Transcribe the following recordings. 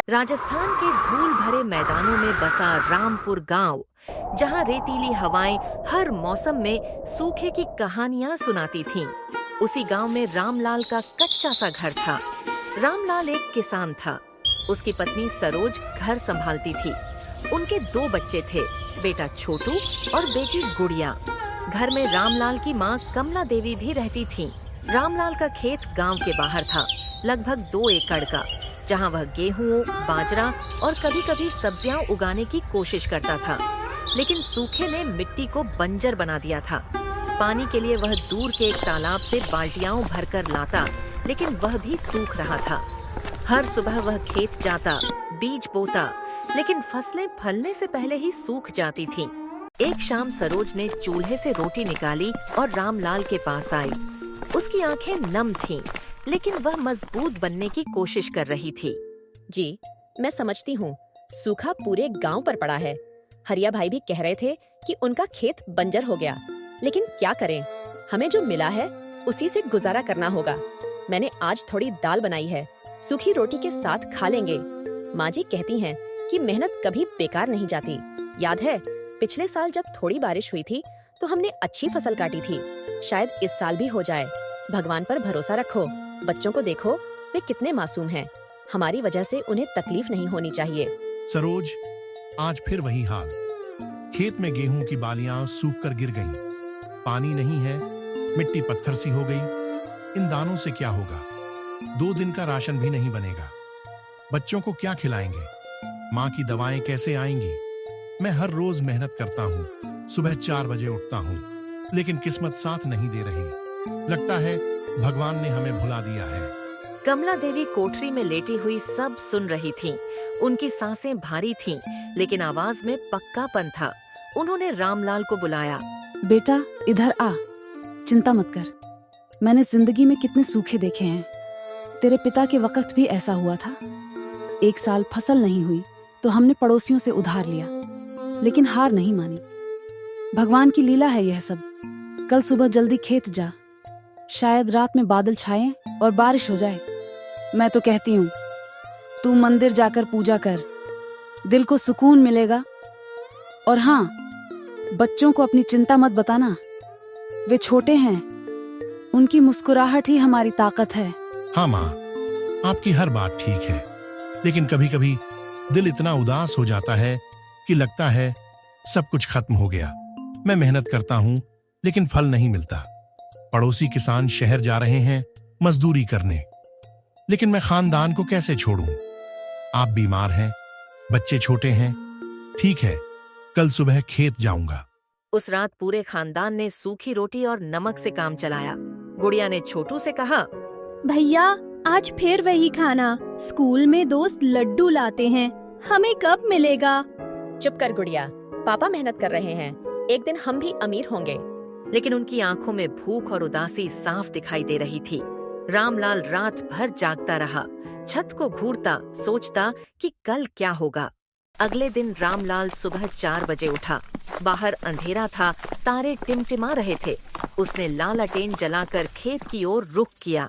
राजस्थान के धूल भरे मैदानों में बसा रामपुर गांव, जहां रेतीली हवाएं हर मौसम में सूखे की कहानियां सुनाती थीं। उसी गांव में रामलाल का कच्चा सा घर था। रामलाल एक किसान था। उसकी पत्नी सरोज घर संभालती थी। उनके 2 बच्चे थे, बेटा छोटू और बेटी गुड़िया। घर में रामलाल की माँ कमला देवी भी रहती थीं। रामलाल का खेत गांव के बाहर था, लगभग 2 एकड़ का, जहां वह गेहूं, बाजरा और कभी-कभी सब्जियां उगाने की कोशिश करता था। लेकिन सूखे ने मिट्टी को बंजर बना दिया था। पानी के लिए वह दूर के एक तालाब से बाल्टियां भरकर लाता, लेकिन वह भी सूख रहा था। हर सुबह वह खेत जाता, बीज बोता, लेकिन फसलें फलने से पहले ही सूख जाती थीं। एक शाम सरोज ने चूल्हे से रोटी निकाली और रामलाल के पास आई। उसकी आंखें नम थीं, लेकिन वह मजबूत बनने की कोशिश कर रही थी। जी, मैं समझती हूँ। सूखा पूरे गांव पर पड़ा है। हरिया भाई भी कह रहे थे कि उनका खेत बंजर हो गया, लेकिन क्या करें, हमें जो मिला है उसी से गुजारा करना होगा। मैंने आज थोड़ी दाल बनाई है, सूखी रोटी के साथ खा लेंगे। माँ जी कहती हैं कि मेहनत कभी बेकार नहीं जाती। याद है, पिछले साल जब थोड़ी बारिश हुई थी तो हमने अच्छी फसल काटी थी। शायद इस साल भी हो जाए। भगवान पर भरोसा रखो। बच्चों को देखो, वे कितने मासूम हैं। हमारी वजह से उन्हें तकलीफ नहीं होनी चाहिए। सरोज, आज फिर वही हाल। खेत में गेहूं की बालियां सूख कर गिर गईं। पानी नहीं है, मिट्टी पत्थर सी हो गई। इन दानों से क्या होगा? 2 दिन का राशन भी नहीं बनेगा। बच्चों को क्या खिलाएंगे? माँ की दवाएं कैसे आएंगी? मैं हर रोज मेहनत करता हूँ, सुबह 4 बजे उठता हूँ, लेकिन किस्मत साथ नहीं दे रही। लगता है भगवान ने हमें भुला दिया है। कमला देवी कोठरी में लेटी हुई सब सुन रही थीं। उनकी सांसें भारी थीं, लेकिन आवाज में पक्कापन था। उन्होंने रामलाल को बुलाया। बेटा, इधर आ। चिंता मत कर। मैंने जिंदगी में कितने सूखे देखे हैं। तेरे पिता के वक्त भी ऐसा हुआ था। 1 साल फसल नहीं हुई तो हमने पड़ोसियों से उधार लिया, लेकिन हार नहीं मानी। भगवान की लीला है यह सब। कल सुबह जल्दी खेत जा। शायद रात में बादल छाएं और बारिश हो जाए। मैं तो कहती हूँ, तू मंदिर जाकर पूजा कर, दिल को सुकून मिलेगा। और हाँ, बच्चों को अपनी चिंता मत बताना। वे छोटे हैं, उनकी मुस्कुराहट ही हमारी ताकत है। हाँ माँ, आपकी हर बात ठीक है, लेकिन कभी-कभी दिल इतना उदास हो जाता है कि लगता है सब कुछ खत्म हो गया। मैं मेहनत करता हूँ, लेकिन फल नहीं मिलता। पड़ोसी किसान शहर जा रहे हैं मजदूरी करने, लेकिन मैं खानदान को कैसे छोड़ूं? आप बीमार हैं, बच्चे छोटे हैं। ठीक है, कल सुबह खेत जाऊंगा। उस रात पूरे खानदान ने सूखी रोटी और नमक से काम चलाया। गुड़िया ने छोटू से कहा, भैया, आज फिर वही खाना। स्कूल में दोस्त लड्डू लाते हैं, हमें कब मिलेगा? चुप कर गुड़िया, पापा मेहनत कर रहे हैं। एक दिन हम भी अमीर होंगे। लेकिन उनकी आंखों में भूख और उदासी साफ दिखाई दे रही थी। रामलाल रात भर जागता रहा, छत को घूरता, सोचता कि कल क्या होगा। अगले दिन रामलाल सुबह 4 बजे उठा। बाहर अंधेरा था, तारे टिमटिमा रहे थे। उसने लालटेन जलाकर खेत की ओर रुख किया।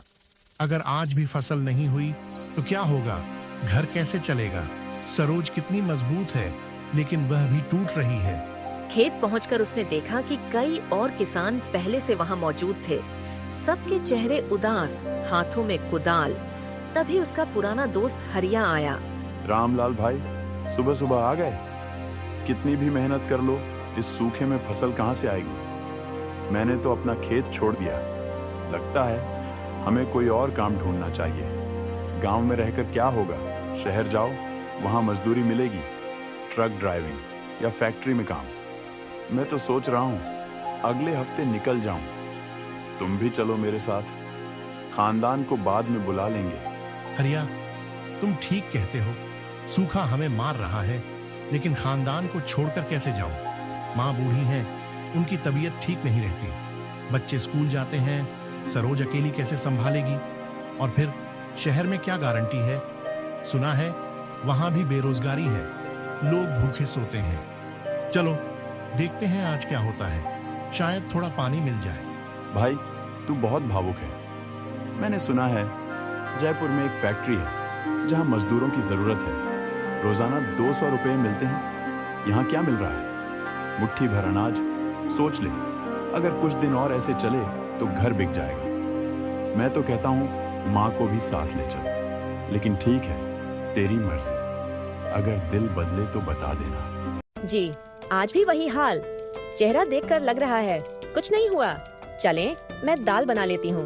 अगर आज भी फसल नहीं हुई तो क्या होगा? घर कैसे चलेगा? सरोज कितनी मजबूत है, लेकिन वह भी टूट रही है। खेत पहुंचकर उसने देखा कि कई और किसान पहले से वहां मौजूद थे। सबके चेहरे उदास, हाथों में कुदाल। तभी उसका पुराना दोस्त हरिया आया। रामलाल भाई, सुबह सुबह आ गए? कितनी भी मेहनत कर लो, इस सूखे में फसल कहाँ से आएगी? मैंने तो अपना खेत छोड़ दिया। लगता है हमें कोई और काम ढूंढना चाहिए। गांव में रहकर क्या होगा? शहर जाओ, वहां मजदूरी मिलेगी, ट्रक ड्राइविंग या फैक्ट्री में काम। मैं तो सोच रहा हूँ अगले हफ्ते निकल जाऊं। तुम भी चलो मेरे साथ, खानदान को बाद में बुला लेंगे। हरिया, तुम ठीक कहते हो। सूखा हमें मार रहा है, लेकिन खानदान को छोड़कर कैसे जाऊं? माँ बूढ़ी हैं, उनकी तबीयत ठीक नहीं रहती। बच्चे स्कूल जाते हैं, सरोज अकेली कैसे संभालेगी? और फिर शहर में क्या गारंटी है? सुना है वहां भी बेरोजगारी है, लोग भूखे सोते हैं। चलो देखते हैं आज क्या होता है, शायद थोड़ा पानी मिल जाए। भाई, तू बहुत भावुक है। मैंने सुना है जयपुर में एक फैक्ट्री है जहां मजदूरों की जरूरत है। रोजाना 200 रुपए मिलते हैं, यहाँ क्या मिल रहा है? मुट्ठी भर अनाज। सोच ले, अगर कुछ दिन और ऐसे चले तो घर बिक जाएगा। मैं तो कहता हूँ माँ को भी साथ ले चल, लेकिन ठीक है, तेरी मर्जी। अगर दिल बदले तो बता देना। जी, आज भी वही हाल। चेहरा देखकर लग रहा है कुछ नहीं हुआ। चलें, मैं दाल बना लेती हूँ।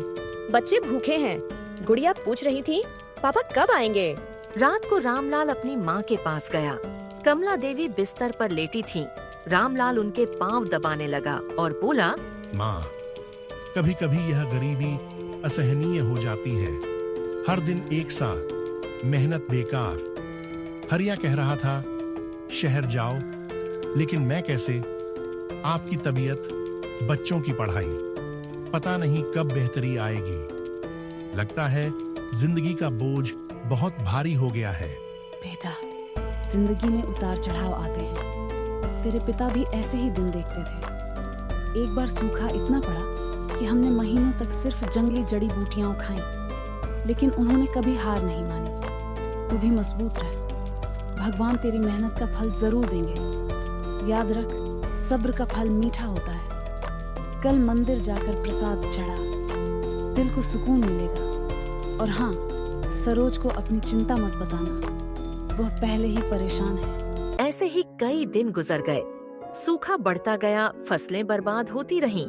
बच्चे भूखे हैं। गुड़िया पूछ रही थी पापा कब आएंगे। रात को रामलाल अपनी माँ के पास गया। कमला देवी बिस्तर पर लेटी थीं। रामलाल उनके पांव दबाने लगा और बोला, माँ, कभी कभी यह गरीबी असहनीय हो जाती है। हर दिन एक सा मेहनत बेकार। हरिया कह रहा था शहर जाओ, लेकिन मैं कैसे? आपकी तबीयत, बच्चों की पढ़ाई, पता नहीं कब बेहतरी आएगी। लगता है जिंदगी का बोझ बहुत भारी हो गया है। बेटा, जिंदगी में उतार चढ़ाव आते हैं। तेरे पिता भी ऐसे ही दिन देखते थे। एक बार सूखा इतना पड़ा कि हमने महीनों तक सिर्फ जंगली जड़ी बूटियां खाई, लेकिन उन्होंने कभी हार नहीं मानी। तू भी मजबूत रह। भगवान तेरी मेहनत का फल जरूर देंगे। याद रख, सब्र का फल मीठा होता है। कल मंदिर जाकर प्रसाद चढ़ा, दिल को सुकून मिलेगा। और हाँ, सरोज को अपनी चिंता मत बताना, वह पहले ही परेशान है। ऐसे ही कई दिन गुजर गए। सूखा बढ़ता गया, फसलें बर्बाद होती रहीं।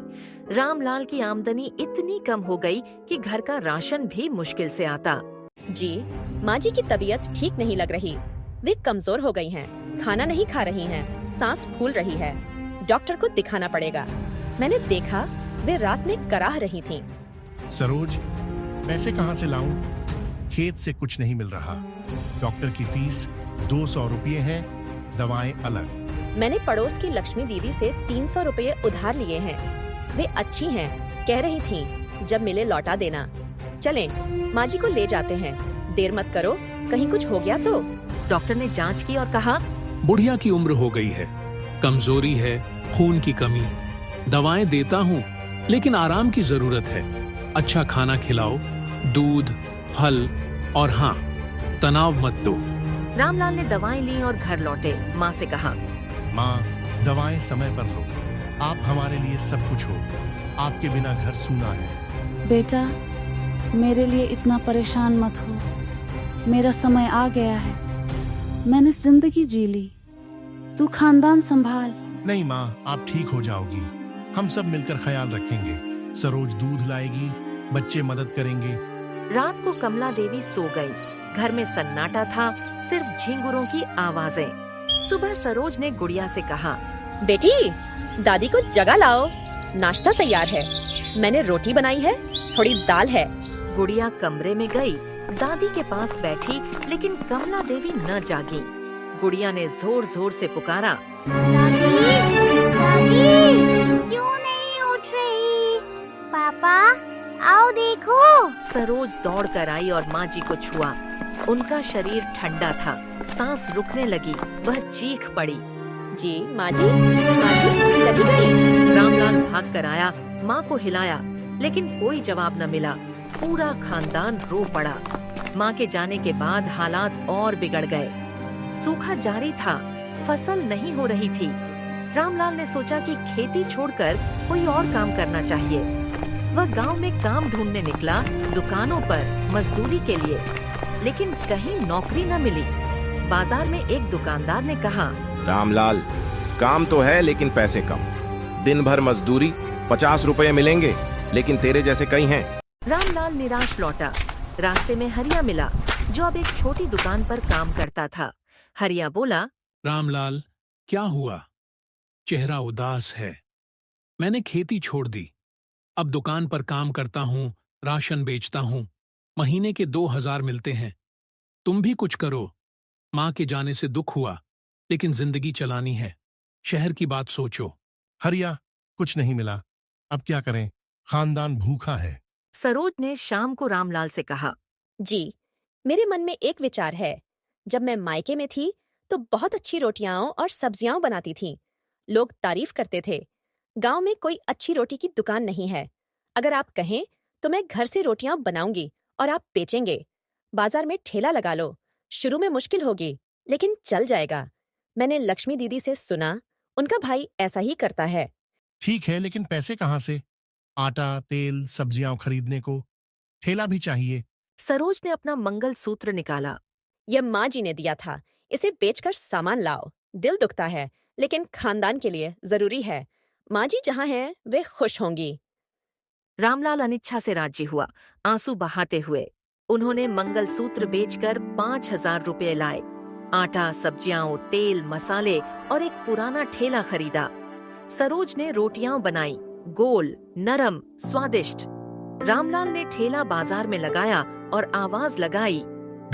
रामलाल की आमदनी इतनी कम हो गई कि घर का राशन भी मुश्किल से आता। जी, माँ जी की तबीयत ठीक नहीं लग रही। वे कमजोर हो गई हैं, खाना नहीं खा रही हैं, सांस फूल रही है। डॉक्टर को दिखाना पड़ेगा। मैंने देखा वे रात में कराह रही थीं। सरोज, पैसे कहाँ से लाऊं? खेत से कुछ नहीं मिल रहा। डॉक्टर की फीस 200 रुपये है, दवाएं अलग। मैंने पड़ोस की लक्ष्मी दीदी से 300 रुपये उधार लिए हैं। वे अच्छी हैं, कह रही थीं जब मिले लौटा देना। चलें, माँ जी को ले जाते हैं। देर मत करो, कहीं कुछ हो गया तो। डॉक्टर ने जांच की और कहा, बुढ़िया की उम्र हो गई है, कमजोरी है, खून की कमी। दवाएं देता हूँ, लेकिन आराम की जरूरत है। अच्छा खाना खिलाओ, दूध, फल और हाँ, तनाव मत दो। रामलाल ने दवाएं ली और घर लौटे। माँ से कहा, माँ, दवाएं समय पर लो। आप हमारे लिए सब कुछ हो। आपके बिना घर सूना है। बेटा, मेरे लिए इतना परेशान मत हो। मेरा समय आ गया है। मैंने जिंदगी जी ली। तू खानदान संभाल। नहीं माँ, आप ठीक हो जाओगी। हम सब मिलकर ख्याल रखेंगे। सरोज दूध लाएगी, बच्चे मदद करेंगे। रात को कमला देवी सो गई। घर में सन्नाटा था, सिर्फ झिंगुरों की आवाजें। सुबह सरोज ने गुड़िया से कहा, बेटी, दादी को जगा लाओ, नाश्ता तैयार है। मैंने रोटी बनाई है, थोड़ी दाल है। गुड़िया कमरे में गई, दादी के पास बैठी, लेकिन कमला देवी न जागी। गुड़िया ने जोर जोर से पुकारा, दादी, दादी, क्यों नहीं उठ रही? पापा, आओ देखो। सरोज दौड़ कर आई और माँ जी को छुआ। उनका शरीर ठंडा था, सांस रुकने लगी। वह चीख पड़ी, जी माँ जी, माँ जी चली गई। रामलाल भाग कर आया, माँ को हिलाया, लेकिन कोई जवाब न मिला। पूरा खानदान रो पड़ा। माँ के जाने के बाद हालात और बिगड़ गए। सूखा जारी था, फसल नहीं हो रही थी। रामलाल ने सोचा कि खेती छोड़कर कोई और काम करना चाहिए। वह गांव में काम ढूंढने निकला, दुकानों पर मजदूरी के लिए, लेकिन कहीं नौकरी न मिली। बाजार में एक दुकानदार ने कहा, रामलाल, काम तो है लेकिन पैसे कम। दिन भर मजदूरी, 50 रुपए मिलेंगे, लेकिन तेरे जैसे कई हैं। रामलाल निराश लौटा। रास्ते में हरिया मिला, जो अब एक छोटी दुकान पर काम करता था। हरिया बोला, रामलाल, क्या हुआ? चेहरा उदास है। मैंने खेती छोड़ दी, अब दुकान पर काम करता हूँ, राशन बेचता हूँ। महीने के 2000 मिलते हैं। तुम भी कुछ करो। माँ के जाने से दुख हुआ, लेकिन जिंदगी चलानी है। शहर की बात सोचो। हरिया, कुछ नहीं मिला, अब क्या करें? खानदान भूखा है। सरोज ने शाम को रामलाल से कहा, जी, मेरे मन में एक विचार है। जब मैं मायके में थी तो बहुत अच्छी रोटियां और सब्जियां बनाती थीं। लोग तारीफ करते थे। गांव में कोई अच्छी रोटी की दुकान नहीं है। अगर आप कहें तो मैं घर से रोटियां बनाऊंगी और आप बेचेंगे। बाजार में ठेला लगा लो। शुरू में मुश्किल होगी, लेकिन चल जाएगा। मैंने लक्ष्मी दीदी से सुना, उनका भाई ऐसा ही करता है। ठीक है, लेकिन पैसे कहाँ से? आटा, तेल, सब्जियां खरीदने को ठेला भी चाहिए। सरोज ने अपना मंगलसूत्र निकाला। यह माँ जी ने दिया था, इसे बेचकर सामान लाओ। दिल दुखता है, लेकिन खानदान के लिए जरूरी है। माँ जी जहाँ हैं, वे खुश होंगी। रामलाल अनिच्छा से राजी हुआ, आंसू बहाते हुए। उन्होंने मंगलसूत्र बेचकर 5,000 रुपये लाए। आटा, सब्जियां, तेल, मसाले और एक पुराना ठेला खरीदा। सरोज ने रोटियां बनाई, गोल, नरम, स्वादिष्ट। रामलाल ने ठेला बाजार में लगाया और आवाज लगाई,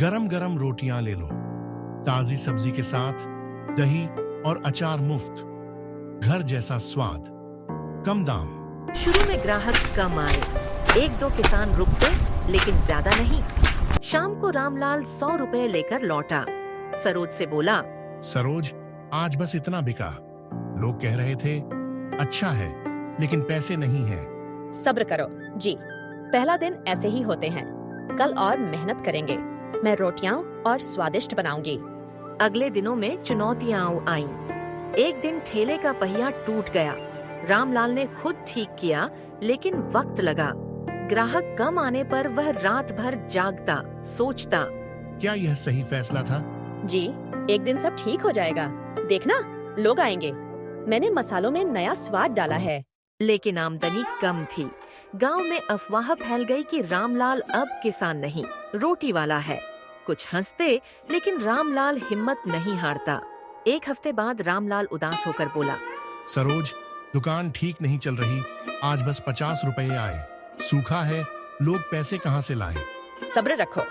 गरम गरम रोटियां ले लो, ताजी सब्जी के साथ, दही और अचार मुफ्त, घर जैसा स्वाद, कम दाम। शुरू में ग्राहक कम आए, 1-2 किसान रुक गए, लेकिन ज्यादा नहीं। शाम को रामलाल 100 रुपए लेकर लौटा। सरोज से बोला, सरोज, आज बस इतना बिका। लोग कह रहे थे अच्छा है, लेकिन पैसे नहीं है। सब्र करो जी, पहला दिन ऐसे ही होते हैं। कल और मेहनत करेंगे। मैं रोटियां और स्वादिष्ट बनाऊंगी। अगले दिनों में चुनौतियां आईं। एक दिन ठेले का पहिया टूट गया। रामलाल ने खुद ठीक किया, लेकिन वक्त लगा। ग्राहक कम आने पर वह रात भर जागता, सोचता। क्या यह सही फैसला था? जी, एक दिन सब ठीक हो जाएगा। देखना, लोग आएंगे। मैंने मसालों में नया स्वाद डाला है। लेकिन आमदनी कम थी। गांव में अफवाह फैल गई कि रामलाल अब किसान नहीं, रोटी वाला है। कुछ हंसते, लेकिन रामलाल हिम्मत नहीं हारता। एक हफ्ते बाद रामलाल उदास होकर बोला, सरोज, दुकान ठीक नहीं चल रही। आज बस 50 रुपए आए। सूखा है, लोग पैसे कहाँ से लाएं? सब्र रखो,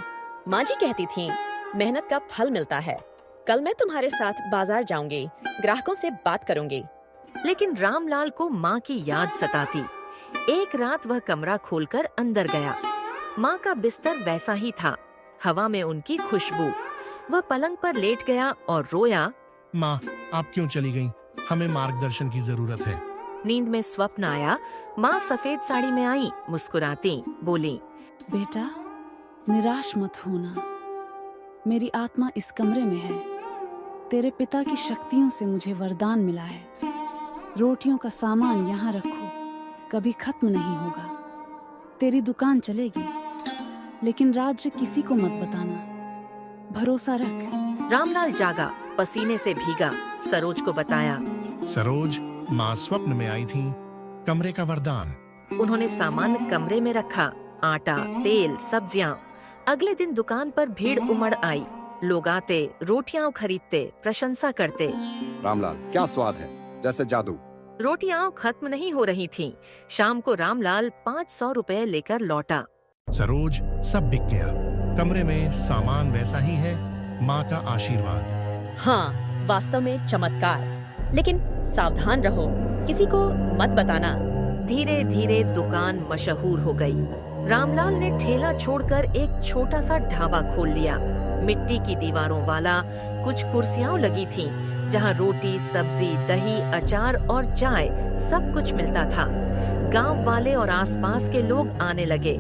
माँ जी कहती थीं, मेहनत का फल मिलता है। कल मैं तुम्हारे साथ बाजार जाऊंगी, ग्राहकों से बात करूंगी। लेकिन रामलाल को माँ की याद सताती। एक रात वह कमरा खोलकर अंदर गया। माँ का बिस्तर वैसा ही था, हवा में उनकी खुशबू। वह पलंग पर लेट गया और रोया, माँ, आप क्यों चली गईं? हमें मार्गदर्शन की जरूरत है। नींद में स्वप्न आया। माँ सफेद साड़ी में आई, मुस्कुराती बोली, बेटा, निराश मत होना। मेरी आत्मा इस कमरे में है। तेरे पिता की शक्तियों से मुझे वरदान मिला है। रोटियों का सामान यहाँ रखो, कभी खत्म नहीं होगा। तेरी दुकान चलेगी, लेकिन राज्य किसी को मत बताना। भरोसा रख। रामलाल जागा, पसीने से भीगा। सरोज को बताया। सरोज, माँ स्वप्न में आई थी, कमरे का वरदान। उन्होंने सामान कमरे में रखा, आटा, तेल, सब्जियां। अगले दिन दुकान पर भीड़ उमड़ आई। लोग आते, रोटियां खरीदते, प्रशंसा करते। रामलाल, क्या स्वाद है, जैसे जादू। रोटियां खत्म नहीं हो रही थीं। शाम को रामलाल 500 रुपए लेकर लौटा। सरोज, सब बिक गया। कमरे में सामान वैसा ही है। माँ का आशीर्वाद। हाँ, वास्तव में चमत्कार। लेकिन सावधान रहो, किसी को मत बताना। धीरे धीरे दुकान मशहूर हो गई। रामलाल ने ठेला छोड़कर एक छोटा सा ढाबा खोल लिया। मिट्टी की दीवारों वाला, कुछ कुर्सियां लगी थीं, जहां रोटी, सब्जी, दही, अचार और चाय सब कुछ मिलता था। गांव वाले और आसपास के लोग आने लगे।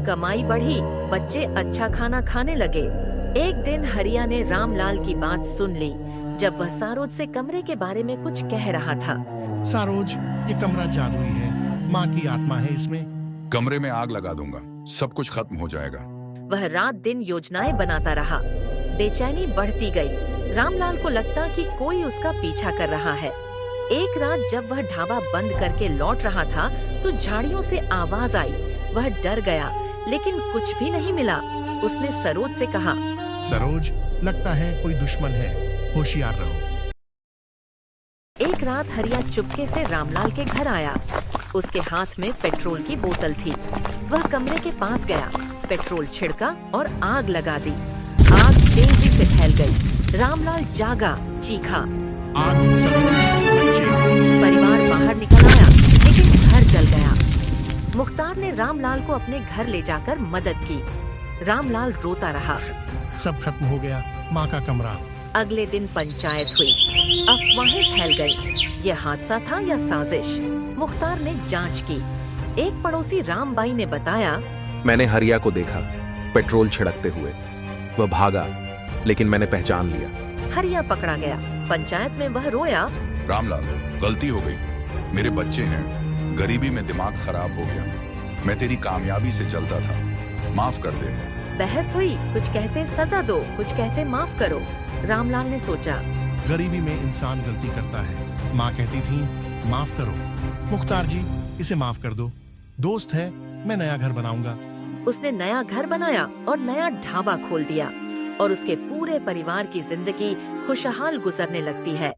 कमाई बढ़ी, बच्चे अच्छा खाना खाने लगे। एक दिन हरिया ने रामलाल की बात सुन ली, जब वह सरोज से कमरे के बारे में कुछ कह रहा था। सरोज, ये कमरा जादुई है। माँ की आत्मा है इसमें। कमरे में आग लगा दूंगा, सब कुछ खत्म हो जाएगा। वह रात दिन योजनाएं बनाता रहा। बेचैनी बढ़ती गई। रामलाल को लगता कि कोई उसका पीछा कर रहा है। एक रात जब वह ढाबा बंद करके लौट रहा था, तो झाड़ियों से आवाज आई। वह डर गया, लेकिन कुछ भी नहीं मिला। उसने सरोज से कहा, सरोज, लगता है कोई दुश्मन है, होशियार रहो। एक रात हरिया चुपके से रामलाल के घर आया। उसके हाथ में पेट्रोल की बोतल थी। वह कमरे के पास गया, पेट्रोल छिड़का और आग लगा दी। आग तेजी से फैल गई। रामलाल जागा, चीखा, आग, सरोज, बच्चे। परिवार बाहर निकल आया, लेकिन घर जल गया। मुख्तार ने रामलाल को अपने घर ले जाकर मदद की। रामलाल रोता रहा। सब खत्म हो गया। माँ का कमरा। अगले दिन पंचायत हुई। अफवाहें फैल गईं। यह हादसा था या साजिश? मुख्तार ने जांच की। एक पड़ोसी रामबाई ने बताया, मैंने हरिया को देखा, पेट्रोल छिड़कते हुए। वह भागा, लेकिन मैंने पहचान लिया। हरिया पकड़ा गया। पंचायत में वह रोया। रामलाल, गलती हो गई, मेरे बच्चे हैं, गरीबी में दिमाग खराब हो गया, मैं तेरी कामयाबी से चलता था, माफ कर दे। बहस हुई, कुछ कहते सजा दो, कुछ कहते माफ करो। रामलाल ने सोचा, गरीबी में इंसान गलती करता है। माँ कहती थी माफ करो। मुख्तार जी, इसे माफ कर दो, दोस्त है, मैं नया घर बनाऊंगा। उसने नया घर बनाया और नया ढाबा खोल दिया और उसके पूरे परिवार की जिंदगी खुशहाल गुजरने लगती है।